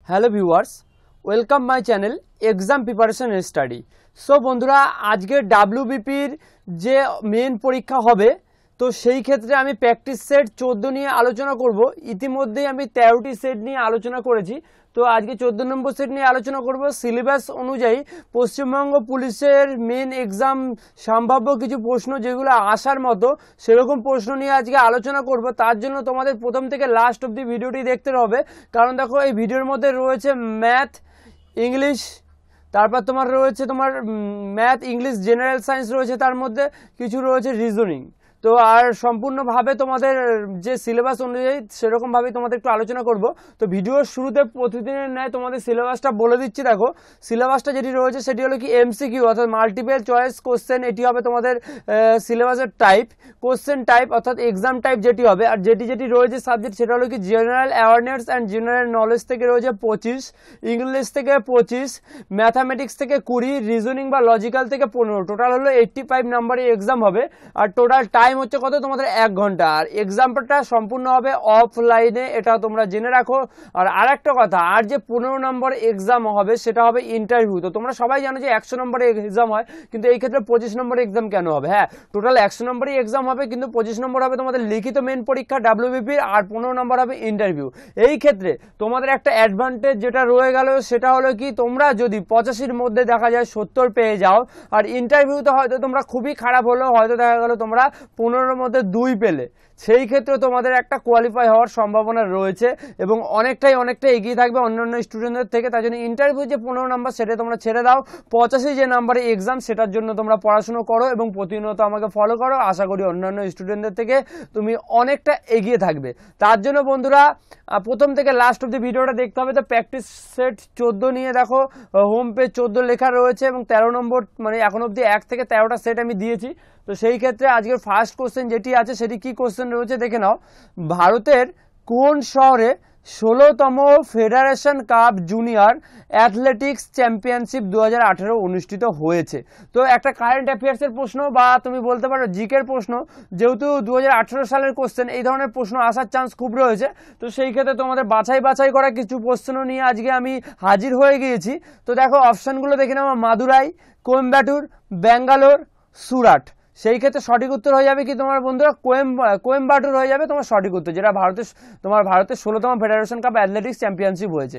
Hello viewers, welcome my channel exam preparation study. So বন্ধুরা, আজকে ডাব্লিউবিপির যে মেন পরীক্ষা হবে, তো সেই ক্ষেত্রে আমি প্র্যাকটিস সেট 14 নিয়ে আলোচনা করব। ইতিমধ্যেই আমি 13টি সেট নিয়ে আলোচনা করেছি, তো আজকে 14 নম্বর সেট নিয়ে আলোচনা করব। সিলেবাস অনুযায়ী পশ্চিমবঙ্গ পুলিশের মেন এক্সাম সম্ভাব্য কিছু প্রশ্ন যেগুলো আসার মতো সেরকম প্রশ্ন নিয়ে আজকে আলোচনা করব। তার জন্য তোমাদের প্রথম থেকে লাস্ট অবধি ভিডিওটি দেখতে হবে, কারণ দেখো এই ভিডিওর মধ্যে রয়েছে ম্যাথ, ইংলিশ, তারপর তোমার রয়েছে ম্যাথ, ইংলিশ, জেনারেল সায়েন্স রয়েছে, তার মধ্যে কিছু রয়েছে রিজনিং। তো আর সম্পূর্ণভাবে তোমাদের যে সিলেবাস অনুযায়ী সেরকমভাবেই তোমাদের একটু আলোচনা করব। তো ভিডিওর শুরুতে প্রতিদিনের ন্যায় তোমাদের সিলেবাসটা বলে দিচ্ছি। দেখো সিলেবাসটা যেটি রয়েছে সেটি হলো কি এমসিকিউ অর্থাৎ মাল্টিপল চয়েস কোশ্চেন। এটি হবে তোমাদের সিলেবাসের টাইপ, কোশ্চেন টাইপ অর্থাৎ এক্সাম টাইপ যেটি হবে। আর যেটি রয়েছে সাবজেক্ট সেটা হলো কি general awareness and general knowledge থেকে রয়েছে 25, ইংলিশ থেকে 25, ম্যাথামেটিক্স থেকে 20, রিজনিং বা লজিক্যাল থেকে 15। টোটাল হলো 85 নাম্বারের এক্সাম হবে। আর টোটাল টাইম হচ্ছে কত তোমাদের 1 ঘন্টা। আর এক্সামটা সম্পূর্ণ হবে অফলাইনে, এটা তোমরা জেনে রাখো। আর আরেকটা কথা, আর যে 15 নম্বর এক্সাম হবে সেটা হবে ইন্টারভিউ। তো তোমরা সবাই জানো যে 100 নম্বরের এক্সাম হয়, কিন্তু এই ক্ষেত্রে 25 নম্বরের এক্সাম কেন হবে? হ্যাঁ, টোটাল 100 নম্বরই এক্সাম হবে, কিন্তু 25 নম্বর হবে তোমাদের লিখিত মেন পরীক্ষা ডাব্লিউবিপির, আর 15 নম্বর হবে ইন্টারভিউ। এই ক্ষেত্রে তোমাদের একটা অ্যাডভান্টেজ যেটা রয়ে গেল সেটা হলো কি, তোমরা যদি 85-র মধ্যে দেখা যায় 70 পেয়ে যাও, আর ইন্টারভিউতে হয়তো তোমরা খুবই খারাপ হলো, হয়তো দেখা গেল তোমরা 15-র মধ্যে 2 পেলে, সেই ক্ষেত্রে তোমাদের একটা কোয়ালিফাই হওয়ার সম্ভাবনা রয়েছে এবং অনেকটাই এগিয়ে থাকবে অন্যান্য স্টুডেন্টদের থেকে। তাই জন্য ইন্টারভিউ যে 15 নাম্বার সেটা তোমরা ছেড়ে দাও, 85 যে নাম্বারে এক্সাম সেটার জন্য তোমরা পড়াশুনো করো এবং প্রতিনিয়ত আমাকে ফলো করো। আশা করি অন্যান্য স্টুডেন্টদের থেকে তুমি অনেকটা এগিয়ে থাকবে। তার জন্য বন্ধুরা প্রথম থেকে লাস্ট অব্দি ভিডিওটা দেখতে হবে। তো প্র্যাকটিস সেট 14 নিয়ে দেখো হোম পেজ 14 লেখা রয়েছে এবং 13 নম্বর মানে এখন অব্দি 1 থেকে 13টা সেট আমি দিয়েছি। তো সেই ক্ষেত্রে আজকের ফার্স্ট কোশ্চেন যেটি আছে সেটি কি কোশ্চেন রয়েছে দেখে নাও। ভারতের কোন শহরে 16তম federation cup junior athletics championship 2018 অনুষ্ঠিত হয়েছে? তো একটা কারেন্ট অ্যাফেয়ার্সের প্রশ্ন বা তুমি বলতে পারো জিকের প্রশ্ন, যেহেতু 2018 সালের কোশ্চেন, এই ধরনের প্রশ্ন আসার চান্স খুব রয়েছে। তো সেই ক্ষেত্রে তোমাদের বাছাই করা কিছু প্রশ্ন নিয়ে আজকে আমি হাজির হয়ে গিয়েছি। তো দেখো অপশানগুলো দেখে নাও, মাদুরাই, কোয়েম্বাটুর, ব্যাঙ্গালোর, সুরাট। সেই ক্ষেত্রে সঠিক উত্তর হয়ে যাবে কি তোমার বন্ধুরা কোয়েম্বাটুর হয়ে যাবে তোমার সঠিক উত্তর, যেটা ভারতের 16তম ফেডারেশন কাপ অ্যাথলেটিক্স চ্যাম্পিয়নশিপ হয়েছে।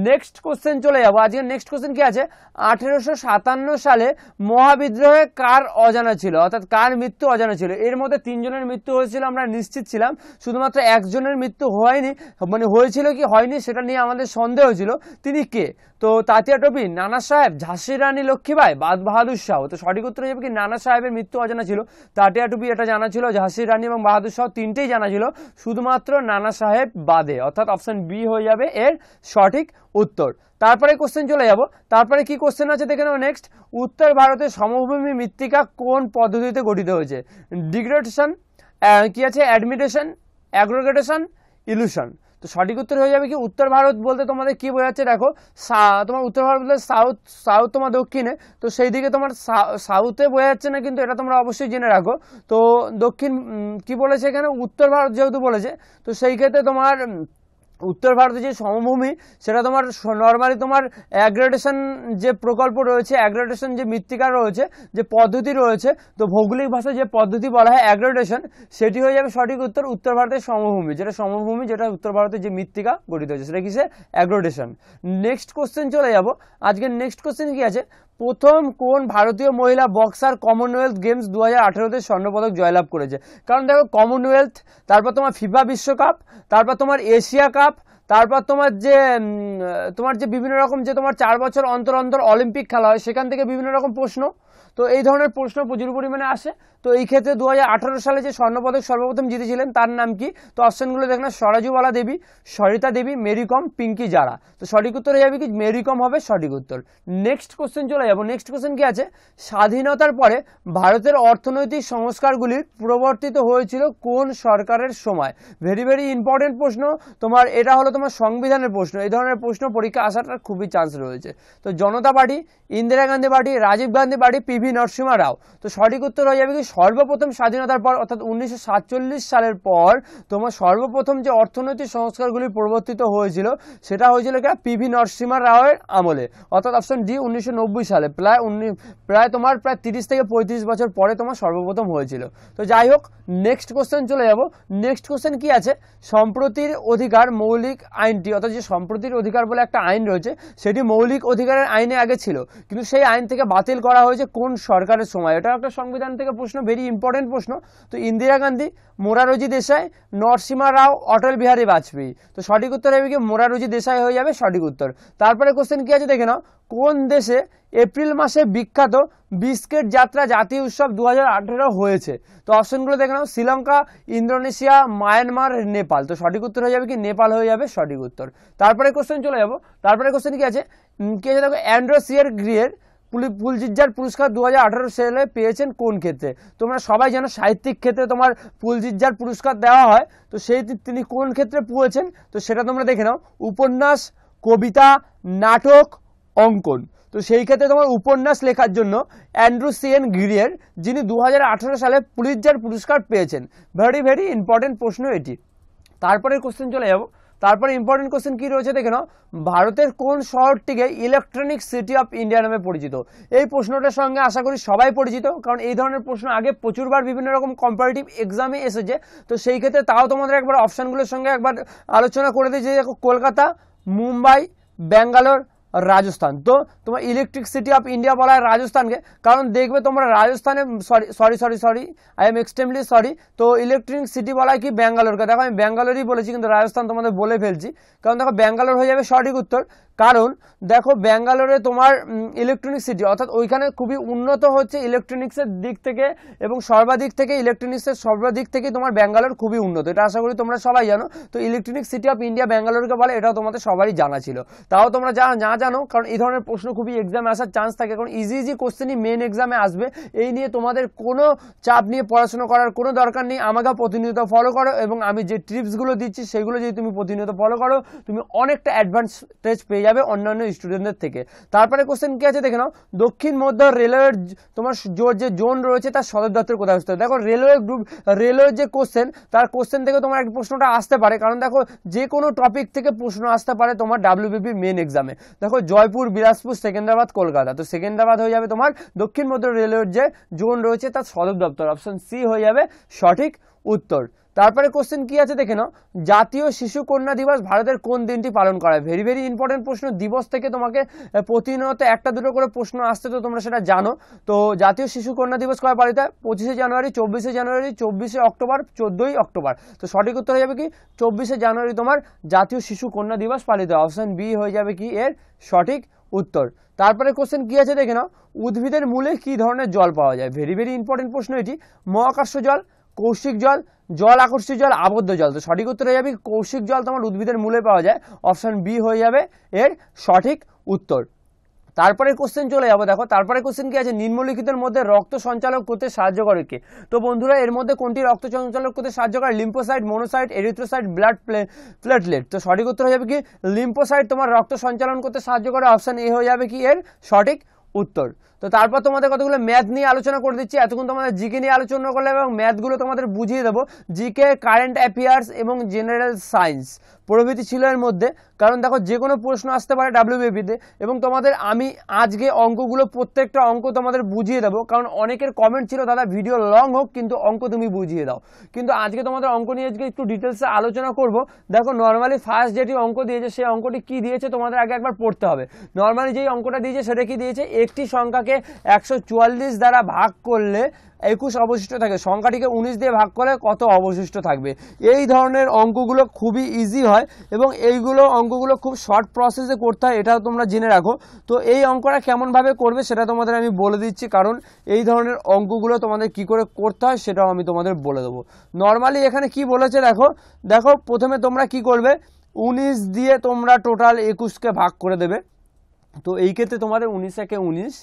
নেক্সট কোশ্চেন চলে যাবো। আজকে নেক্সট কোশ্চেন কি আছে, 1857 সালে মহাবিদ্রোহে কার অজানা ছিল অর্থাৎ কার মৃত্যু অজানা ছিল? এর মধ্যে 3 জনের মৃত্যু হয়েছিল, আমরা নিশ্চিত ছিলাম। শুধুমাত্র একজনের মৃত্যু হয়নি, মানে হয়েছিল কি হয়নি সেটা নিয়ে আমাদের সন্দেহ ছিল। তিনি কে? তো তাতিয়া টোপি, নানা সাহেব, ঝাঁসি রানী লক্ষ্মীবাই, বাহাদুর শাহ। তো সঠিক উত্তর হয়ে যাবে কি নানা সাহেবের মৃত্যু অজানা ছিল। তাতিয়া টুপি এটা জানা ছিল, ঝাঁসি রানী এবং বাহাদুর শাহ তিনটেই জানা ছিল, শুধুমাত্র নানা সাহেব বাদে, অর্থাৎ অপশন বি হয়ে যাবে এর সঠিক উত্তর। তারপরে কোশ্চেন চলে যাব। তারপরে কি কোশ্চেন আছে দেখে নাও নেক্সট। উত্তর ভারতের সমভূমি মৃত্তিকা কোন পদ্ধতিতে গঠিত হয়েছে? ডিগ্রেডেশন, কি আছে, অ্যাডমিটেশন, অ্যাগ্রিগেটেশন, ইলুশন। তো সঠিক উত্তর হয়ে যাবে কি উত্তর ভারত বলতে তোমাদের কি বোঝাচ্ছে দেখো, তোমার উত্তর ভারত বলতে সাউথ তোমার দক্ষিণে, তো সেই দিকে তোমার সাউথে বোঝা যাচ্ছে না, কিন্তু এটা তোমরা অবশ্যই জেনে রাখো। তো দক্ষিণ কি বলেছে এখানে, উত্তর ভারত যেহেতু বলেছে, তো সেই ক্ষেত্রে তোমার উত্তর ভারতের যে সমভূমি সেটা তোমার নর্মালি তোমার অ্যাগ্রেডেশন যে প্রকল্প রয়েছে, অ্যাগ্রেডেশন যে মৃত্তিকা রয়েছে, যে পদ্ধতি রয়েছে, তো ভৌগোলিক ভাষায় যে পদ্ধতি বলা হয় অ্যাগ্রেডেশন, সেটি হয়ে যাবে সঠিক উত্তর। উত্তর ভারতের সমভূমি যেটা উত্তর ভারতের যে মৃত্তিকা গঠিত হয়েছে সেটা কিসে? অ্যাগ্রেডেশন। নেক্সট কোশ্চেন চলে যাব। আজকের নেক্সট কোশ্চেন কি আছে, প্রথম কোন ভারতীয় মহিলা বক্সার কমনওয়েলথ গেমস 2018-তে স্বর্ণপদক জয়লাভ করেছে? কারণ দেখো কমনওয়েলথ, তারপর তোমার ফিফা বিশ্বকাপ, তারপর তোমার এশিয়া কাপ, তারপর তোমার যে বিভিন্ন রকম যে তোমার 4 বছর অন্তর অলিম্পিক খেলা হয়, সেখান থেকে বিভিন্ন রকম প্রশ্ন, তো এই ধরনের প্রশ্ন প্রচুর পরিমাণে আসে। তো এই ক্ষেত্রে 2018 সালে যে স্বর্ণপদক সর্বপ্রথম জিতেছিলেন তার নাম কি? তো অপশনগুলো দেখলাম, সরাজুবালা দেবী, সরিতা দেবী, মেরি কম, পিঙ্কি জারা। তো সঠিক উত্তর হয়ে যাবে কি মেরি কম হবে সঠিক উত্তর। নেক্সট কোশ্চেন চলে যাবো। নেক্সট কোশ্চেন কি আছে, স্বাধীনতার পরে ভারতের অর্থনৈতিক সংস্কারগুলির প্রবর্তিত হয়েছিল কোন সরকারের সময়? ভেরি ইম্পর্টেন্ট প্রশ্ন তোমার। এটা হলো তোমার সংবিধানের প্রশ্ন, এই ধরনের প্রশ্ন পরীক্ষা আসাটার খুবই চান্স রয়েছে। তো Janata party, Indira Gandhi party, Rajiv Gandhi party, PV Narasimha Rao. তো সঠিক উত্তর হয়ে যাবে কি সর্বপ্রথম স্বাধীনতার পর অর্থাৎ 1947 সালের পর তোমার সর্বপ্রথম যে অর্থনৈতিক সংস্কারগুলি প্রবর্তিত হয়েছিল সেটা হয়েছিল কি পিভি নরসিংহ রাওয়ের আমলে, অর্থাৎ অপশন ডি 1990 সালে, প্রায় তোমার প্রায় 30 থেকে 35 বছর পরে তোমার সর্বপ্রথম হয়েছিল। তো যাই হোক, নেক্সট কোশ্চেন চলে যাব। নেক্সট কোশ্চেন কি আছে, সম্প্রতির অধিকার মৌলিক আইনটি, অর্থাৎ যে সম্প্রতির অধিকার বলে একটা আইন রয়েছে সেটি মৌলিক অধিকারের আইনে আগে ছিল, কিন্তু সেই আইন থেকে বাতিল করা হয়েছে কোন সরকারের সময়? এটা একটা সংবিধান থেকে প্রশ্ন, ভেরি ইম্পর্টেন্ট প্রশ্ন। তো ইন্দিরা গান্ধী, মোরারজি দেশাই, নরসিংহ রাও, অটল বিহারী বাজপেয়ী। তো সঠিক উত্তর হবে কি মোরারজি দেশাই হয়ে যাবে সঠিক উত্তর। তারপরে কোশ্চেন কি আছে দেখে নাও, কোন দেশে এপ্রিল মাসে বিখ্যাত বিস্কিট যাত্রা জাতীয় উৎসব 2018 হয়েছে? তো অপশনগুলো দেখে নাও, শ্রীলঙ্কা, ইন্দোনেশিয়া, মায়ানমার, নেপাল। তো সঠিক উত্তর হয়ে যাবে কি নেপাল হয়ে যাবে সঠিক উত্তর। তারপরে কোশ্চেন চলে যাব। তারপরে কোশ্চেন কি আছে, দেখো অ্যান্ড্রোসিয়ার গ্রিয়ের পুলজিৎজার পুরস্কার 2018 সালে পেয়েছেন কোন ক্ষেত্রে? তোমরা সবাই জানো সাহিত্যিক ক্ষেত্রে তোমার পুলজিৎজার পুরস্কার দেওয়া হয়, তো সেই তিনি কোন ক্ষেত্রে পেয়েছেন? তো সেটা তোমরা দেখে নাও, উপন্যাস, কবিতা, নাটক, অঙ্কন। তো সেই ক্ষেত্রে তোমার উপন্যাস লেখার জন্য অ্যান্ড্রোসিয়ান গ্রিয়ের, যিনি 2018 সালে পুলিৎজার পুরস্কার পেয়েছেন। ভেরি ভেরি ইম্পর্টেন্ট প্রশ্ন এটি। তারপরে কোশ্চেন চলে যাব। তারপরে ইম্পর্টেন্ট কোশ্চেন কি রয়েছে দেখে নাও, ভারতের কোন শহরটিকে ইলেকট্রনিক সিটি অফ ইন্ডিয়া নামে পরিচিত? এই প্রশ্নটার সঙ্গে আশা করি সবাই পরিচিত, কারণ এই ধরনের প্রশ্ন আগে প্রচুরবার বিভিন্ন রকম কম্পারেটিভ এক্সামে এসেছে। তো সেই ক্ষেত্রে তাও তোমাদের একবার অপশানগুলোর সঙ্গে একবার আলোচনা করে দিয়েছি। দেখো, কলকাতা, মুম্বাই, ব্যাঙ্গালোর, রাজস্থান। তো তোমার ইলেকট্রিক সিটি অফ ইন্ডিয়া বলা হয় রাজস্থানকে, কারণ দেখবে তোমরা রাজস্থানে sorry I am extremely sorry, তো ইলেকট্রিক সিটি বলা হয় কি ব্যাঙ্গালোরকে। দেখো আমি ব্যাঙ্গালোরই বলেছি, কিন্তু রাজস্থান তোমাদের বলে ফেলছি, কারণ দেখো ব্যাঙ্গালোর হয়ে যাবে সঠিক উত্তর। কারণ দেখো ব্যাঙ্গালোরে তোমার ইলেকট্রনিক সিটি, অর্থাৎ ওইখানে খুবই উন্নত হচ্ছে ইলেকট্রনিক্সের দিক থেকে, এবং সর্বাধিক থেকে তোমার ব্যাঙ্গালোর খুবই উন্নত, এটা আশা করি তোমরা সবাই জানো। তো ইলেকট্রনিক সিটি অফ ইন্ডিয়া ব্যাঙ্গালোরকে বলে, এটাও তোমাদের সবারই জানা ছিল। তাও তোমরা না জানো, কারণ এই ধরনের প্রশ্ন খুবই এক্সামে আসার চান্স থাকে, কারণ ইজি কোশ্চেনই মেন এক্সামে আসবে। এই নিয়ে তোমাদের কোনো চাপ নিয়ে পড়াশোনা করার কোনো দরকার নেই। আমাকে প্রতিনিয়ত ফলো করো, এবং আমি যে টিপসগুলো দিচ্ছি সেগুলো যদি তুমি প্রতিনিয়ত ফলো করো, তুমি অনেকটা অ্যাডভান্টেজ পেয়ে যাবে অন্যান্য স্টুডেন্টদের থেকে। তারপরে কোশ্চেন কি আছে দেখে নাও, দক্ষিণ মধ্য রেলওয়ের তোমার যে জোন রয়েছে তার সদর দপ্তর কোথায় অবস্থিত? দেখো রেলওয়ে যে তার কোশ্চেন থেকে তোমার একটা প্রশ্নটা আসতে পারে, কারণ দেখো যে কোনো টপিক থেকে প্রশ্ন আসতে পারে তোমার ডাব্লিউবিপি মেন এক্সামে। দেখো জয়পুর, বিলাসপুর, সেকেন্দ্রাবাদ, কলকাতা। তো সেকেন্দ্রাবাদ হয়ে যাবে তোমার দক্ষিণ মধ্য রেলওয়ের যে জোন রয়েছে তার সদর দপ্তর, অপশন সি হয়ে যাবে সঠিক উত্তর। তারপরে কোশ্চেন কি আছে দেখে নাও, জাতীয় শিশু কন্যা দিবস ভারতের কোন দিনটি পালন করা হয়? ভেরি ভেরি ইম্পর্টেন্ট প্রশ্ন। দিবস থেকে তোমাকে প্রতিনিয়ত একটা দুটো করে প্রশ্ন আসতে, তো তোমরা সেটা জানো। তো জাতীয় শিশু কন্যা দিবস কবে পালিত হয়? 25শে জানুয়ারি, 24শে জানুয়ারি, 24শে অক্টোবর, 14ই অক্টোবর। তো সঠিক উত্তর হয়ে যাবে কি 24শে জানুয়ারি তোমার জাতীয় শিশু কন্যা দিবস পালিত হয়। অপশন বি হয়ে যাবে কি এর সঠিক উত্তর। তারপরে কোশ্চেন কি আছে দেখে নাও, উদ্ভিদের মূলে কি ধরনের জল পাওয়া যায়? ভেরি ভেরি ইম্পর্টেন্ট প্রশ্ন এটি। মহাকর্ষ জল, কৌশিক জল, জল আকর্ষিত জল, আবদ্ধ জল। তো সঠিক উত্তর হয়ে যাবে কৌশিক জল তোমার উদ্ভিদের মূলে পাওয়া যায়। অপশন বি হয়ে যাবে এর সঠিক উত্তর। তারপরে কোশ্চেন চলে যাবো। দেখো তারপরে কোশ্চেন কি আছে, নিম্নলিখিতের মধ্যে রক্ত সঞ্চালক করতে সাহায্য করে কে? তো বন্ধুরা এর মধ্যে কোনটি রক্ত সঞ্চালক করতে সাহায্য করে? Lymphocyte, monocyte, erythrocyte, blood platelet. তো সঠিক উত্তর হয়ে যাবে কি লিম্ফোসাইট তোমার রক্ত সঞ্চালন করতে সাহায্য করে। অপশন এ হয়ে যাবে কি এর সঠিক উত্তর। তো তারপর তোমাদের কতগুলো ম্যাথ নিয়ে আলোচনা করে দিচ্ছি। এতক্ষণ তোমাদের জিকে নিয়ে আলোচনা করলে এবং ম্যাথগুলো তোমাদের বুঝিয়ে দেবো। জিকে, কারেন্ট অ্যাফেয়ার্স এবং জেনারেল সায়েন্স প্রভৃতি ছিল এর মধ্যে, কারণ দেখো যে কোনো প্রশ্ন আসতে পারে ডাব্লিউবিপিতে, এবং তোমাদের আমি আজকে অঙ্কগুলো প্রত্যেকটা অঙ্ক তোমাদের বুঝিয়ে দেবো, কারণ অনেকের কমেন্ট ছিল দাদা ভিডিও লং হোক কিন্তু অঙ্ক তুমি বুঝিয়ে দাও। কিন্তু আজকে তোমাদের অঙ্ক নিয়ে আজকে একটু ডিটেলসে আলোচনা করব। দেখো নর্মালি ফার্স্ট যেটি অঙ্ক দিয়েছে সেই অঙ্কটি কি দিয়েছে তোমাদের আগে একবার পড়তে হবে। নর্মালি যেই অঙ্কটা দিয়েছে সেটা কি দিয়েছে, একটি সংখ্যাকে 144 দ্বারা ভাগ করলে 21 অবশিষ্ট থাকে, সংখ্যাটিকে 19 দিয়ে ভাগ করলে কত অবশিষ্ট থাকবে? এই ধরনের অঙ্কগুলো খুবই ইজি হয়, এবং এইগুলো অঙ্কগুলো খুব শর্ট প্রসেসে করতে হয়, এটাও তোমরা জেনে রাখো। তো এই অঙ্কটা কেমনভাবে করবে সেটা তোমাদের আমি বলে দিচ্ছি, কারণ এই ধরনের অঙ্কগুলো তোমাদের কি করে করতে হয় সেটাও আমি তোমাদের বলে দেবো। নর্মালি এখানে কি বলেছে দেখো প্রথমে তোমরা কি করবে, 19 দিয়ে তোমরা টোটাল 21কে ভাগ করে দেবে। তো এই ক্ষেত্রে তোমাদের 19 একে 19,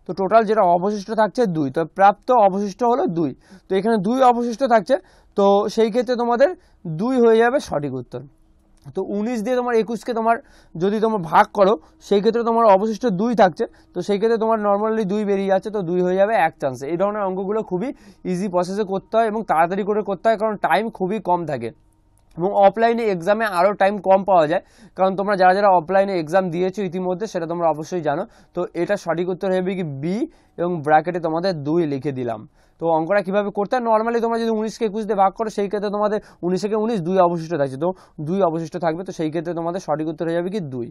তো টোটাল যেটা অবশিষ্ট থাকছে 2, তো প্রাপ্ত অবশিষ্ট হলো 2। তো এখানে 2 অবশিষ্ট থাকছে, তো সেই ক্ষেত্রে তোমাদের 2 হয়ে যাবে সঠিক উত্তর। তো 19 দিয়ে তোমার 21কে তোমার যদি তোমরা ভাগ করো সেই ক্ষেত্রে তোমার অবশিষ্ট 2 থাকছে, তো সেই ক্ষেত্রে তোমার নর্মালি 2 বেরিয়ে যাচ্ছে, তো 2 হয়ে যাবে এক চান্সে। এই ধরনের অঙ্কগুলো খুবই ইজি প্রসেসে করতে হয় এবং তাড়াতাড়ি করে করতে হয়, কারণ টাইম খুবই কম থাকে এবং অফলাইনে এক্সামে আরও টাইম কম পাওয়া যায়, কারণ তোমরা যারা যারা অফলাইনে এক্সাম দিয়েছো ইতিমধ্যে সেটা তোমরা অবশ্যই জানো। তো এটা সঠিক উত্তর হবে কি বি, এবং ব্র্যাকেটে তোমাদের 2 লিখে দিলাম। তো অঙ্কটা কীভাবে করতে হয়, নর্মালি তোমরা যদি 19কে 21 দিয়ে ভাগ করো সেই ক্ষেত্রে তোমাদের 19 19 2 অবশিষ্ট থাকছে, তো 2 অবশিষ্ট থাকবে, তো সেই ক্ষেত্রে তোমাদের সঠিক উত্তর হয়ে যাবে কি 2।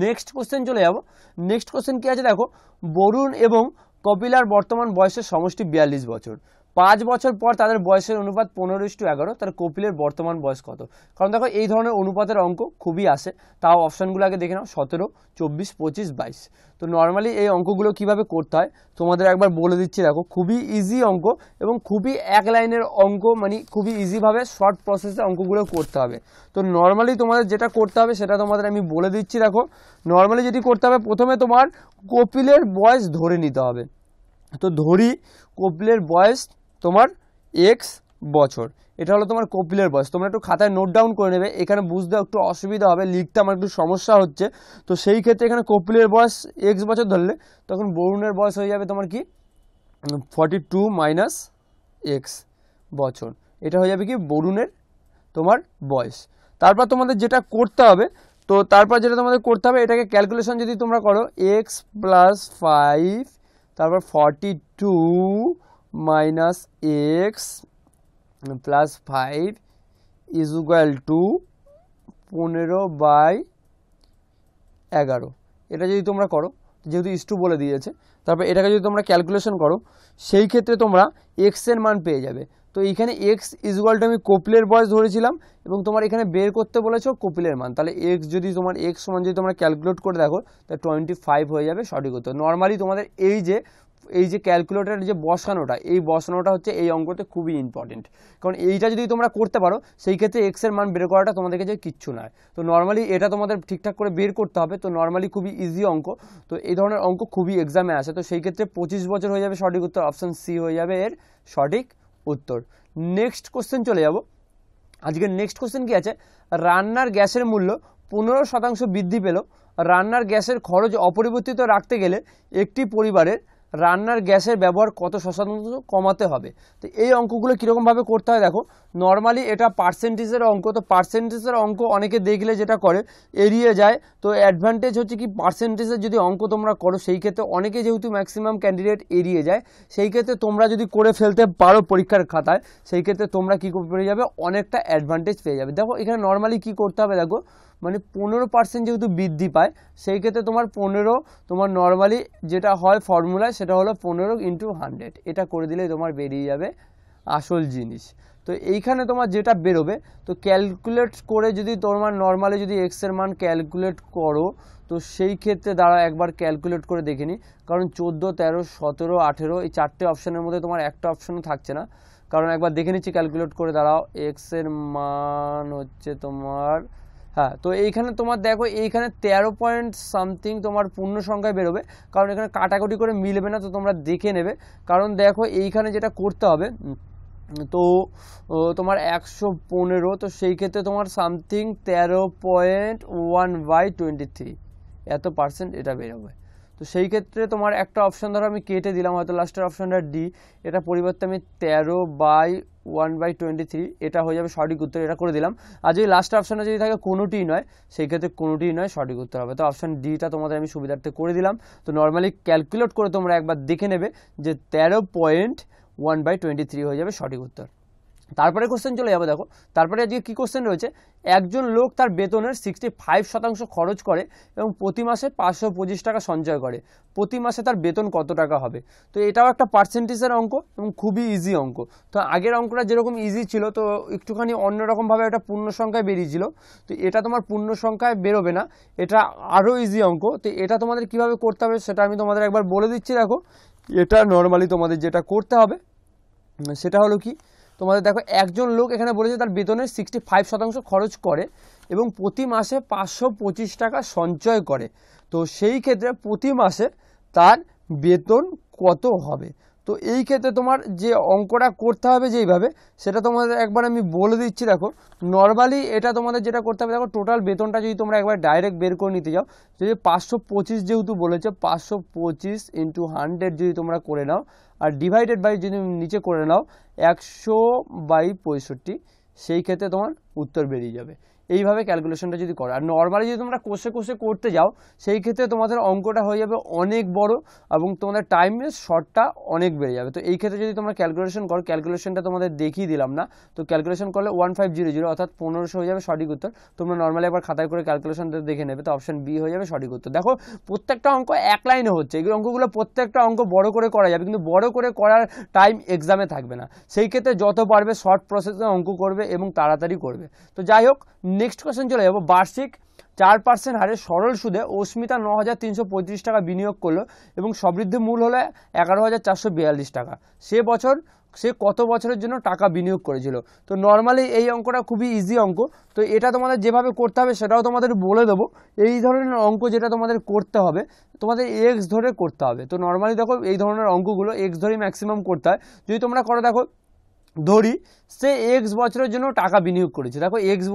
নেক্সট কোশ্চেন চলে যাবো। নেক্সট কোশ্চেন কি আছে দেখো, বরুণ এবং কপিলার বর্তমান বয়সের সমষ্টি 42 বছর। 5 বছর পর তাদের বয়সের অনুপাত 15:11, তার কপিলের বর্তমান বয়স কত? কারণ দেখো এই ধরনের অনুপাতের অঙ্ক খুবই আসে, তাও অপশানগুলো আগে দেখে নাও, 17, 24, 25, 22। তো নর্মালি এই অঙ্কগুলো কিভাবে করতে হয় তোমাদের একবার বলে দিচ্ছি, দেখো খুবই ইজি অঙ্ক এবং খুবই এক লাইনের অঙ্ক, মানে খুবই ইজিভাবে শর্ট প্রসেসে অঙ্কগুলো করতে হবে। তো নর্মালি তোমাদের যেটা করতে হবে সেটা তোমাদের আমি বলে দিচ্ছি, দেখো নর্মালি যেটি করতে হবে, প্রথমে তোমার কপিলের বয়স ধরে নিতে হবে। তো ধরি কপিলের বয়স তোমার এক্স বছর, এটা হলো তোমার কপিলের বয়স। তোমরা একটু খাতায় নোট ডাউন করে নেবে, এখানে বুঝতে একটু অসুবিধা হবে, লিখতে আমার একটু সমস্যা হচ্ছে। তো সেই ক্ষেত্রে এখানে কপিলের বয়স এক্স বছর ধরলে তখন বরুণের বয়স হয়ে যাবে তোমার কি 42 মাইনাস এক্স বছর, এটা হয়ে যাবে কি বরুণের তোমার বয়স। তারপর তোমাদের যেটা করতে হবে, তো তারপর যেটা তোমাদের করতে হবে, এটাকে ক্যালকুলেশন যদি তোমরা করো এক্স প্লাস 5, তারপর 42 minus x plus 5 is equal to 15/11। এটা যদি তোমরা করো, যেহেতু ইস টু বলে দিয়েছে, তারপর এটাকে যদি তোমরা ক্যালকুলেশন করো সেই ক্ষেত্রে তোমরা এক্সের মান পেয়ে যাবে। তো এইখানে এক্স ইজ ইকুয়াল টু আমি কপিলের বয়স ধরেছিলাম এবং তোমার এখানে বের করতে বলেছো কপিলের মান, তাহলে এক্স যদি তোমার এক্স সমান যদি তোমরা ক্যালকুলেট করে দেখো তাহলে 25 হয়ে যাবে সঠিক উত্তর। নর্মালি তোমাদের এই যে ক্যালকুলেটরের যে বসানোটা, এই বসানোটা হচ্ছে এই অঙ্কতে খুবই ইম্পর্টেন্ট, কারণ এইটা যদি তোমরা করতে পারো সেই ক্ষেত্রে এক্সের মান বের করাটা তোমাদের কাছে কিচ্ছু নয়। তো নর্মালি এটা তোমাদের ঠিকঠাক করে বের করতে হবে। তো নর্মালি খুবই ইজি অঙ্ক, তো এই ধরনের অঙ্ক খুবই এক্সামে আসে। তো সেই ক্ষেত্রে 25 বছর হয়ে যাবে সঠিক উত্তর, অপশান সি হয়ে যাবে এর সঠিক উত্তর। নেক্সট কোশ্চেন চলে যাব। আজকের নেক্সট কোশ্চেন কি আছে, রান্নার গ্যাসের মূল্য 15% বৃদ্ধি পেল, রান্নার গ্যাসের খরচ অপরিবর্তিত রাখতে গেলে একটি পরিবারের রান্নার গ্যাসের ব্যবহার কত শতাংশ কমাতে হবে? তো এই অঙ্কগুলো কীরকমভাবে করতে হয় দেখো, নর্মালি এটা পার্সেন্টেজের অঙ্ক। তো পার্সেন্টেজের অঙ্ক অনেকে দেখলে যেটা করে এড়িয়ে যায়। তো অ্যাডভান্টেজ হচ্ছে কি, পার্সেন্টেজের যদি অঙ্ক তোমরা করো সেই ক্ষেত্রে অনেকে যেহেতু ম্যাক্সিমাম ক্যান্ডিডেট এড়িয়ে যায়, সেই ক্ষেত্রে তোমরা যদি করে ফেলতে পারো পরীক্ষার খাতায়, সেই ক্ষেত্রে তোমরা কী পেয়ে যাবে, অনেকটা অ্যাডভান্টেজ পেয়ে যাবে। দেখো এখানে নর্মালি কী করতে হবে দেখো, মানে 15% যেহেতু বৃদ্ধি পায় সেই ক্ষেত্রে তোমার 15 তোমার নর্মালি যেটা হয় ফর্মুলা সেটা হলো 15 × 100, এটা করে দিলেই তোমার বেরিয়ে যাবে আসল জিনিস। তো এইখানে তোমার যেটা বেরোবে, তো ক্যালকুলেট করে যদি তোমার নর্মালি যদি এক্সের মান ক্যালকুলেট করো, তো সেই ক্ষেত্রে দাঁড়াও একবার ক্যালকুলেট করে দেখে নিই, কারণ 14, 13, 17, 18 এই চারটে অপশানের মধ্যে তোমার একটা অপশানও থাকছে না, কারণ একবার দেখে নিচ্ছি ক্যালকুলেট করে। দাঁড়াও, এক্সের মান হচ্ছে তোমার, হ্যাঁ, তো এইখানে তোমার দেখো এইখানে 13 পয়েন্ট সামথিং তোমার পূর্ণ সংখ্যায় বেরোবে, কারণ এখানে কাটাকুটি করে মিলবে না, তো তোমরা দেখে নেবে। কারণ দেখো এইখানে যেটা করতে হবে, তো তোমার 115, তো সেই ক্ষেত্রে তোমার সামথিং 13.1/23 এত পার্সেন্ট এটা বেরোবে। তো সেই ক্ষেত্রে তোমার একটা অপশান ধরো আমি কেটে দিলাম, হয়তো লাস্টের অপশানটা ডি, এটা পরিবর্তে আমি 13/1/23 এটা হয়ে যাবে সঠিক উত্তর, এটা করে দিলাম। আর যদি লাস্টের অপশানে যদি থাকে কোনোটিই নয়, সেই ক্ষেত্রে কোনোটিই নয় সঠিক উত্তর হবে। তো অপশান ডিটা তোমাদের আমি সুবিধার্থে করে দিলাম। তো নর্মালি ক্যালকুলেট করে তোমরা একবার দেখে নেবে যে 13.1/23 হয়ে যাবে সঠিক উত্তর। তারপরে কোশ্চেন চলে যাবে, দেখো তারপরে আজকে কী কোশ্চেন রয়েছে, একজন লোক তার বেতনের 65% খরচ করে এবং প্রতি মাসে 525 টাকা সঞ্চয় করে, প্রতি মাসে তার বেতন কত টাকা হবে? তো এটাও একটা পার্সেন্টেজের অঙ্ক এবং খুবই ইজি অঙ্ক। তো আগের অঙ্কটা যেরকম ইজি ছিল, তো একটুখানি অন্যরকমভাবে একটা পূর্ণ সংখ্যায় বেরিয়েছিল, তো এটা তোমার পূর্ণ সংখ্যায় বেরোবে না, এটা আরও ইজি অঙ্ক। তো এটা তোমাদের কিভাবে করতে হবে সেটা আমি তোমাদের একবার বলে দিচ্ছি। দেখো এটা নর্মালি তোমাদের যেটা করতে হবে সেটা হলো কি, তোমাদের দেখো একজন লোক এখানে বলেছে তার বেতনের 65% খরচ করে এবং প্রতি মাসে 525 টাকা সঞ্চয় করে, তো সেই ক্ষেত্রে প্রতি মাসে তার বেতন কত হবে? তো এই ক্ষেত্রে তোমার যে অঙ্কটা করতে হবে যেইভাবে সেটা তোমাদের একবার আমি বলে দিচ্ছি। দেখো নর্মালি এটা তোমাদের যেটা করতে হবে, দেখো টোটাল বেতনটা যদি তোমরা একবার ডাইরেক্ট বের করে নিতে যাও, যদি 525 যেহেতু বলেছে 525 ইন্টু 100 যদি তোমরা করে নাও আর ডিভাইডেড বাই যদি নিচে করে নাও 100/65, সেই ক্ষেত্রে তোমার উত্তর বেরিয়ে যাবে। এইভাবে ক্যালকুলেশনটা যদি করো, আর নর্মালি যদি তোমরা কোষে কোষে করতে যাও সেই ক্ষেত্রে তোমাদের অঙ্কটা হয়ে যাবে অনেক বড় এবং তোমাদের টাইমের শর্টটা অনেক বেড়ে যাবে। তো এই ক্ষেত্রে যদি তোমরা ক্যালকুলেশন করো, ক্যালকুলেশনটা তোমাদের দেখিয়ে দিলাম না, তো ক্যালকুলেশন করলে 1500 অর্থাৎ 1500 হয়ে যাবে সঠিক উত্তর। তোমরা নর্মালি একবার খাতায় করে ক্যালকুলেশনটা দেখে নেবে, তো অপশন বি হয়ে যাবে সঠিক উত্তর। দেখো প্রত্যেকটা অঙ্ক এক লাইনে হচ্ছে, এই অঙ্কগুলো প্রত্যেকটা অঙ্ক বড় করে করা যাবে, কিন্তু বড় করে করার টাইম এক্সামে থাকবে না। সেই ক্ষেত্রে যত পারবে শর্ট প্রসেসে অঙ্ক করবে এবং তাড়াতাড়ি করবে। তো যাই হোক, নেক্সট কোশ্চেন চলে যাবো। বার্ষিক 4% হারে সরল সুদে অস্মিতা 9335 টাকা বিনিয়োগ করলো এবং সমৃদ্ধি মূল হলো 11442 টাকা। সে কত বছরের জন্য টাকা বিনিয়োগ করেছিল? তো নর্মালি এই অঙ্কটা খুবই ইজি অঙ্ক, তো এটা তোমাদের যেভাবে করতে হবে সেটাও তোমাদের বলে দেবো। এই ধরনের অঙ্ক যেটা তোমাদের করতে হবে, তোমাদের এক্স ধরে করতে হবে। তো নর্মালি দেখো এই ধরনের অঙ্কগুলো এক্স ধরেই ম্যাক্সিমাম করতে হয়। যদি তোমরা করো, দেখো ধরি সে এক্স বছরের জন্য টাকা বিনিয়োগ করেছে। দেখো এক্স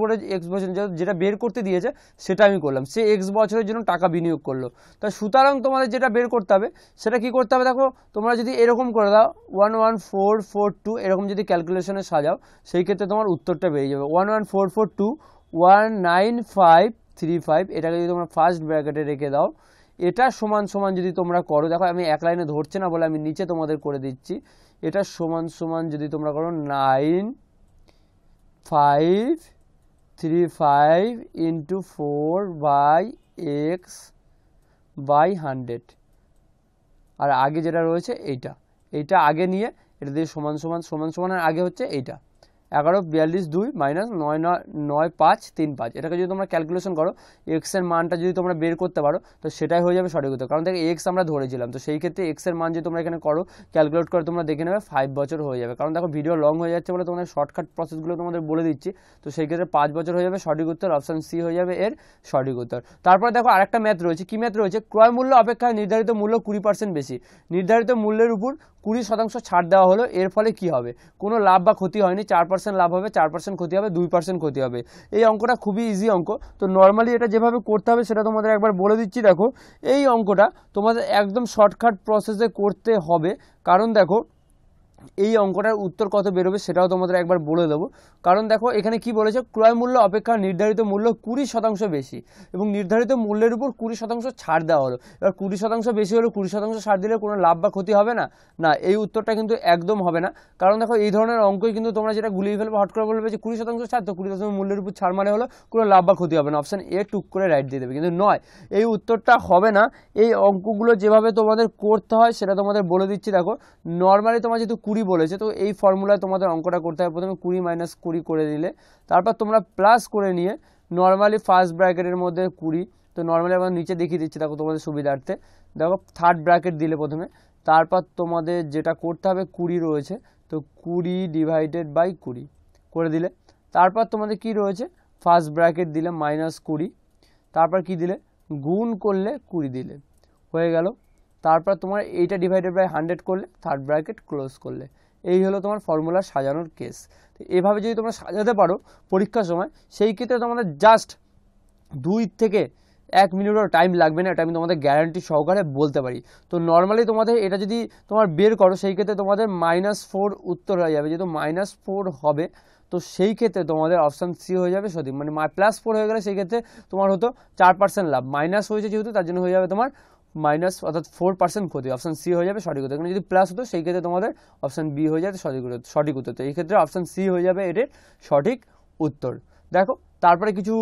বছর যেটা বের করতে দিয়েছে সেটা আমি করলাম, সে এক্স বছরের জন্য টাকা বিনিয়োগ করলো। তা সুতরাং তোমাদের যেটা বের করতে হবে সেটা কি করতে হবে, দেখো তোমরা যদি এরকম করে দাও 11442 এরকম যদি ক্যালকুলেশনে সাজাও, সেই ক্ষেত্রে তোমার উত্তরটা বেরিয়ে যাবে 11442 19535। এটাকে যদি তোমরা ফার্স্ট ব্র্যাকেটে রেখে দাও, এটা সমান সমান যদি তোমরা করো, দেখো আমি এক লাইনে ধরছে না বলে আমি নিচে তোমাদের করে দিচ্ছি, এটা সমান সমান যদি তোমরা করো 9535 ইন্টু 4/x/100, আর আগে যেটা রয়েছে এইটা আগে নিয়ে এটা দিয়ে সমান সমানের আগে হচ্ছে এইটা 1142 মাইনাস 9535। এটাকে যদি তোমরা ক্যালকুলেশন করো, এক্স এর মানটা যদি তোমরা বের করতে পারো তো সেটাই হয়ে যাবে সঠিক উত্তর। কারণ দেখো এক্স আমরা ধরেছিলাম, তো সেই ক্ষেত্রে এক্স এর মান যদি তোমরা এখানে করো ক্যালকুলেট করে তোমরা দেখে নেবে 5 বছর হয়ে যাবে। কারণ দেখো ভিডিও লং হয়ে যাচ্ছে বলে তোমাদের শর্টকাট প্রসেসগুলো তোমাদের বলে দিচ্ছি। তো সেই ক্ষেত্রে 5 বছর হয়ে যাবে সঠিক উত্তর, অপশন সি হয়ে যাবে এর সঠিক উত্তর। তারপর দেখো আরেকটা ম্যাথ রয়েছে, কি ম্যাথ রয়েছে, ক্রয় মূল্য অপেক্ষায় নির্ধারিত মূল্য 20% বেশি, নির্ধারিত মূল্যের উপর 20% ছাড় দেওয়া হলো, এর ফলে কি হবে? কোনো লাভ বা ক্ষতি হয়নি, 4% লাভ হবে, 4% ক্ষতি হবে, 2% ক্ষতি হবে। এই অঙ্কটা খুবই ইজি অঙ্ক। তো নর্মালি এটা যেভাবে করতে হবে সেটা তোমাদের একবার বলে দিচ্ছি। দেখো এই অঙ্কটা তোমাদের একদম শর্টকাট প্রসেসে করতে হবে, কারণ দেখো এই অঙ্কটার উত্তর কত বেরোবে সেটাও তোমাদের একবার বলে দেবো। কারণ দেখো এখানে কি বলেছে, ক্রয় মূল্য অপেক্ষা নির্ধারিত মূল্য 20% বেশি এবং নির্ধারিত মূল্যের উপর 20% ছাড় দেওয়া হলো। এবার 20% বেশি হলে 20% ছাড় দিলে কোনো লাভ বা ক্ষতি হবে না, না এই উত্তরটা কিন্তু একদম হবে না। কারণ দেখো এই ধরনের অঙ্কই কিন্তু তোমরা যেটা গুলিয়ে ফেলবে, হট করে বলবে যে 20% ছাড়, তো 20% মূল্যের উপর ছাড় মানে হলো কোনো লাভ বা ক্ষতি হবে না, অপশন এ টুক করে রাইট দিয়ে দেবে, কিন্তু নয়, এই উত্তরটা হবে না। এই অঙ্কগুলো যেভাবে তোমাদের করতে হয় সেটা তোমাদের বলে দিচ্ছি। দেখো নর্মালি তোমার যেহেতু 20 বলেছে, তো এই ফর্মুলায় তোমাদের অঙ্কটা করতে হবে। প্রথমে 20 মাইনাস 20 করে দিলে, তারপর তোমরা প্লাস করে নিয়ে নর্মালি ফার্স্ট ব্র্যাকেটের মধ্যে 20, তো নর্মালি আমরা নিচে দেখিয়ে দিচ্ছি দেখো তোমাদের সুবিধার্থে। দেখো থার্ড ব্র্যাকেট দিলে প্রথমে, তারপর তোমাদের যেটা করতে হবে 20 রয়েছে, তো 20 ডিভাইডেড বাই 20 করে দিলে, তারপর তোমাদের কি রয়েছে ফার্স্ট ব্র্যাকেট দিলে মাইনাস 20, তারপর কি দিলে গুণ করলে 20 দিলে, হয়ে গেল। তারপর তোমার এইটা ডিভাইডেড বাই 100 করলে, থার্ড ব্র্যাকেট ক্লোজ করলে, এই হলো তোমার ফর্মুলা সাজানোর কেস। তো এভাবে যদি তোমরা সাজাতে পারো পরীক্ষার সময়, সেই ক্ষেত্রে তোমাদের জাস্ট 2 থেকে 1 মিনিটও টাইম লাগবে না, এটা আমি তোমাদের গ্যারান্টি সহকারে বলতে পারি। তো নর্মালি তোমাদের এটা যদি তোমার বের করো, সেই ক্ষেত্রে তোমাদের -4 উত্তর হয়ে যাবে। যেহেতু -4 হবে, তো সেই ক্ষেত্রে তোমাদের অপশান সি হয়ে যাবে সঠিক, মানে +4 হয়ে গেলে সেই ক্ষেত্রে তোমার হতো 4% লাভ, মাইনাস হয়েছে যেহেতু তার জন্য হয়ে যাবে তোমার মাইনাস, অর্থাৎ 4% ক্ষতি, অপশন সি হয়ে যাবে সঠিক উত্তর। এখানে যদি প্লাস হতো সেই ক্ষেত্রে তোমাদের অপশন বি হয়ে যাবে সঠিক উত্তর। তো এই ক্ষেত্রে অপশন সি হয়ে যাবে এর সঠিক উত্তর। দেখো তারপরে কিছু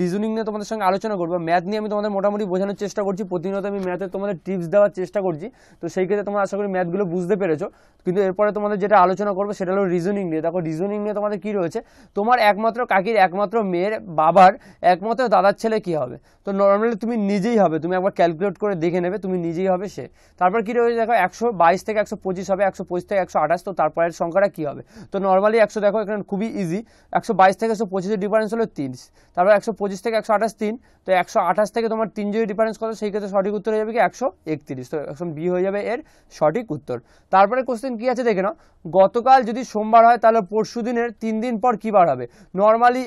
রিজনিং নিয়ে তোমাদের সঙ্গে আলোচনা করবো। ম্যাথ নিয়ে আমি তোমাদের মোটামুটি বোঝানোর চেষ্টা করছি, প্রতিনিয়ত আমি ম্যাথে তোমাদের টিপস দেওয়ার চেষ্টা করছি। তো সেই ক্ষেত্রে তোমরা আশা করি ম্যাথগুলো বুঝতে পেরেছো। কিন্তু এরপরে তোমাদের যেটা আলোচনা করবো সেটা হলো রিজনিং নিয়ে। দেখো রিজনিং নিয়ে তোমাদের কি রয়েছে, তোমার একমাত্র কাকির একমাত্র মেয়ের বাবার একমাত্র দাদার ছেলে কি হবে? তো নর্মালি তুমি নিজেই হবে, তুমি একবার ক্যালকুলেট করে দেখে নেবে, তুমি নিজেই হবে সে। তারপর কি রয়েছে দেখো 122 থেকে 125 হবে, 125 থেকে 128, তো তারপরের সংখ্যাটা কি হবে? তো নর্মালি 100, দেখো এখানে খুবই ইজি, 122 থেকে 125 ডিফারেন্স হলো 3, তারপর 125 থেকে 128 3, তো 128 থেকে তোমার 3 যদি ডিফারেন্স করো সেই ক্ষেত্রে সঠিক উত্তর হয়ে যাবে কি 131, তো এখন বি হয়ে যাবে এর সঠিক উত্তর। তারপরে কোশ্চেন কি আছে দেখে নাও, গতকাল যদি সোমবার হয় তাহলে পরশু দিনের 3 দিন পর কী বার হবে। নর্মালি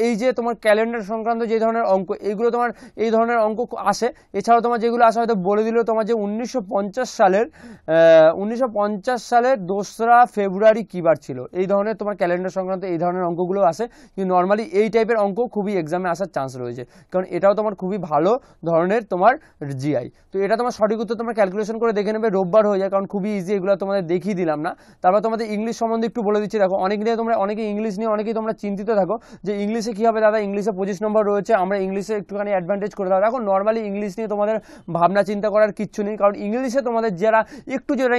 এই যে তোমার ক্যালেন্ডার সংক্রান্ত যে ধরনের অঙ্ক, এইগুলো তোমার এই ধরনের অঙ্ক আসে। এছাড়াও তোমার যেগুলো আসে হয়তো বলে দিল তোমার যে 1950 সালের 2রা ফেব্রুয়ারি কী বার ছিল, এই ধরনের তোমার ক্যালেন্ডার সংক্রান্ত এই ধরনের অঙ্কগুলো আসে। কিন্তু নর্মালি এই টাইপের অঙ্ক খুবই এক্সামে আসার চান্স রয়েছে, কারণ এটাও তোমার খুবই ভালো ধরনের তোমার জিআই। তো এটা তোমার সঠিক উত্তর তোমরা ক্যালকুলেশন করে দেখে নেবে, রোববার হয়ে যায়, কারণ খুবই ইজি, এগুলো তোমাদের দেখিয়ে দিলাম না। তারপর তোমাদের ইংলিশ সম্বন্ধে একটু বলে দিচ্ছি। দেখো অনেকে ইংলিশ নিয়ে অনেকেই তোমরা চিন্তিত থাকো যে ইংলিশে কী হবে দাদা, ইংলিশে 25 নম্বর রয়েছে, আমরা ইংলিশে একটুখানি অ্যাডভান্টেজ করে দেবো। দেখো নর্মালি ইংলিশ নিয়ে তোমাদের ভাবনা চিন্তা করার কিচ্ছু নেই, কারণ ইংলিশে তোমাদের যারা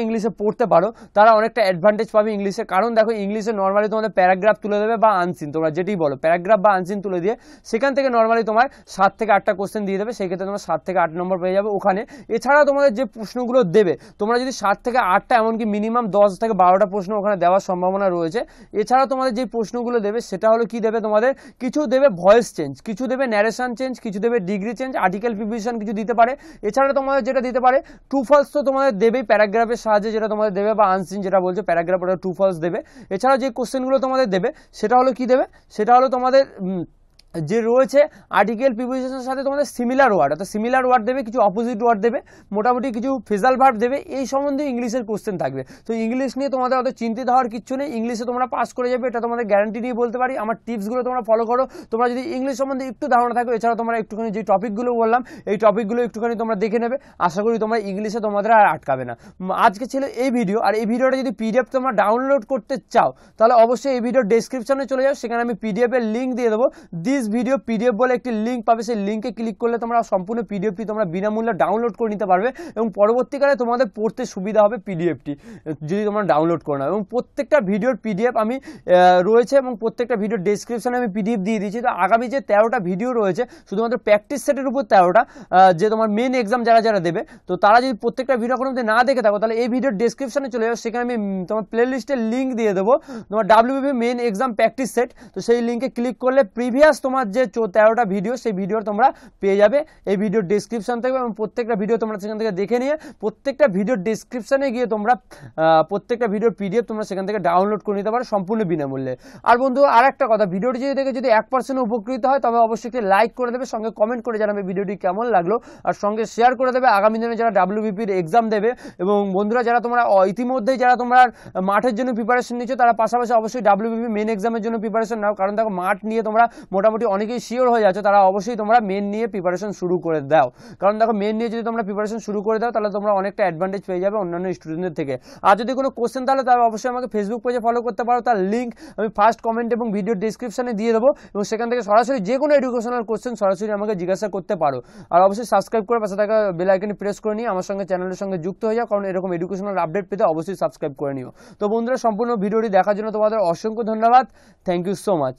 ইংলিশে পড়তে পারো তারা অনেকটা অ্যাডভান্টেজ পাবে ইংলিশে। কারণ দেখো ইংলিশে নর্মালি তোমাদের প্যারাগ্রাফ তুলে দেবে বা আনসিন, তোমরা যেটাই বলো প্যারাগ্রাফ বা আনসিন তুলে দিয়ে সেখান থেকে নর্মালি তোমার 7 থেকে 8টা কোশ্চেন দিয়ে দেবে, সেই ক্ষেত্রে তোমার 7 থেকে 8 নম্বর পেয়ে যাবে ওখানে। এছাড়া তোমাদের যে প্রশ্নগুলো দেবে, তোমরা যদি 7 থেকে 8টা এমনকি মিনিমাম 10 থেকে 12টা প্রশ্ন ওখানে দেওয়ার সম্ভাবনা রয়েছে। এছাড়া তোমাদের যে প্রশ্নগুলো দেবে সেটা হলো কি দেবে, তোমাদের কিছু দেবে ভয়েস চেঞ্জ, কিছু দেবে ন্যারেশন চেঞ্জ, কিছু দেবে ডিগ্রি চেঞ্জ, আর্টিকেল প্রিপোজিশন কিছু দিতে পারে। এছাড়া তোমাদের যেটা দিতে পারে ট্রু ফলস, তো তোমাদের দেবেই প্যারাগ্রাফের সাহায্যে, যেটা তোমাদের দেবে বা আনসিন যেটা বলছে প্যারাগ্রাফ, ওটা ট্রু ফলস দেবে। এছাড়া যে কোশ্চেনগুলো তোমাদের দেবে সেটা হলো কি দেবে, সেটা হলো তোমাদের যে রয়েছে আর্টিকেল প্রিপোজিশনের সাথে তোমাদের সিমিলার ওয়ার্ড, অর্থাৎ সিমিলার ওয়ার্ড দেবে, কিছু অপোজিট ওয়ার্ড দেবে, মোটামুটি কিছু ফ্রেজাল ভার্ব দেবে, এই সম্বন্ধে ইংলিশের কোশ্চেন থাকবে। তো ইংলিশ নিয়ে তোমাদের অত চিন্তিত হওয়ার কিচ্ছু নেই, ইংলিশে তোমরা পাস করে যাবে, এটা তোমাদের গ্যারান্টি নিয়ে বলতে পারি। আমার টিপসগুলো তোমরা ফলো করো, তোমরা যদি ইংলিশ সম্বন্ধে একটু ধারণা থাকো। এছাড়া তোমরা একটুখানি যে টপিকগুলো বললাম এই টপিকগুলো একটুখানি তোমরা দেখে নেবে, আশা করি তোমরা ইংলিশে তোমাদের আর আটকাবে না। আজকে ছিল এই ভিডিও, আর এই ভিডিওটা যদি পিডিএফ তোমরা ডাউনলোড করতে চাও তাহলে অবশ্যই এই ভিডিও ডেসক্রিপশনে চলে যাও, সেখানে আমি পিডিএফ এর লিঙ্ক দিয়ে দেবো। দিস ভিডিও পিডিএফ বলে একটি লিঙ্ক পাবে, সেই লিঙ্কে ক্লিক করলে তোমরা সম্পূর্ণ পিডিএফটি তোমরা বিনামূল্যে ডাউনলোড করে নিতে পারবে, এবং পরবর্তীকালে তোমাদের পড়তে সুবিধা হবে পিডিএফটি যদি তোমরা ডাউনলোড করে নাও। এবং প্রত্যেকটা ভিডিওর পিডিএফ আমি রয়েছে, এবং প্রত্যেকটা ভিডিওর ডেসক্রিপশনে আমি পিডিএফ দিয়ে দিয়েছি। তো আগামী যে 13টা ভিডিও রয়েছে শুধুমাত্র প্র্যাকটিস সেটের উপর 13টা, যে তোমার মেন এক্সাম যারা দেবে, তো তারা যদি প্রত্যেকটা ভিডিও কোনো না দেখে থাকো তাহলে এই ভিডিওর ডেসক্রিপশনে চলে যাও, সেখানে আমি তোমার প্লে লিস্টের লিঙ্ক দিয়ে দেবো, তোমার WBP main exam practice set. তো সেই লিঙ্কে ক্লিক করলে প্রিভিয়াস তোমার যে 13টা ভিডিও সেই ভিডিও তোমরা পেয়ে যাবে এই ভিডিওর ডেসক্রিপশন থেকে, এবং প্রত্যেকটা ভিডিও তোমরা সেখান থেকে দেখে নিয়ে প্রত্যেকটা ভিডিওর ডেসক্রিপশনে গিয়ে তোমরা প্রত্যেকটা ভিডিওর পিডিএফ তোমরা সেখান থেকে ডাউনলোড করে নিতে পারো সম্পূর্ণ বিনামূল্যে। আর বন্ধু আর একটা কথা, ভিডিওটি যদি দেখে যদি 1% উপকৃত হয় তবে অবশ্যই একটি লাইক করে দেবে, সঙ্গে কমেন্ট করে জানাবে ভিডিওটি কেমন লাগলো, আর সঙ্গে শেয়ার করে দেবে আগামী দিনে যারা ডাব্লিউবিপির এক্সাম দেবে। এবং বন্ধুরা যারা তোমরা ইতিমধ্যেই যারা তোমরা মাঠের জন্য প্রিপারেশন নিচ্ছ তারা পাশাপাশি অবশ্যই ডাব্লিউবিপি মেন এক্সামের জন্য প্রিপারেশন নাও, কারণ দেখো মাঠ নিয়ে তোমরা মোটামুটি অনেকেই শিওর হয়ে যাচ্ছ, তারা অবশ্যই তোমরা মেন নিয়ে প্রিপারেশন শুরু করে দাও। কারণ দেখো মেন নিয়ে যদি তোমরা প্রিপারেশন শুরু করে দাও তাহলে তোমরা অনেকটা অ্যাডভান্টেজ পেয়ে যাবে অন্যান্য স্টুডেন্টদের থেকে। আর যদি কোনো কোশ্চেন তাহলে অবশ্যই আমাকে ফেসবুক পেজে ফলো করতে পারো, তার লিঙ্ক আমি ফার্স্ট কমেন্ট এবং ভিডিও ডিসক্রিপশনে দিয়ে দেবো, এবং সেখান থেকে সরাসরি যে কোনো এডুকেশনাল কোশ্চেন সরাসরি আমাকে জিজ্ঞাসা করতে পারো। আর অবশ্যই সাবস্ক্রাইব করে পাশে থাকা বেল আইকনে প্রেস করে নিয়ে আমার সঙ্গে চ্যানেলের সঙ্গে যুক্ত হয়ে যাও, কারণ এরকম এডুকেশনাল আপডেট পেতে অবশ্যই সাবস্ক্রাইব করে নিও। তো বন্ধুরা সম্পূর্ণ ভিডিওটি দেখার জন্য তোমাদের অসংখ্য ধন্যবাদ। Thank you so much.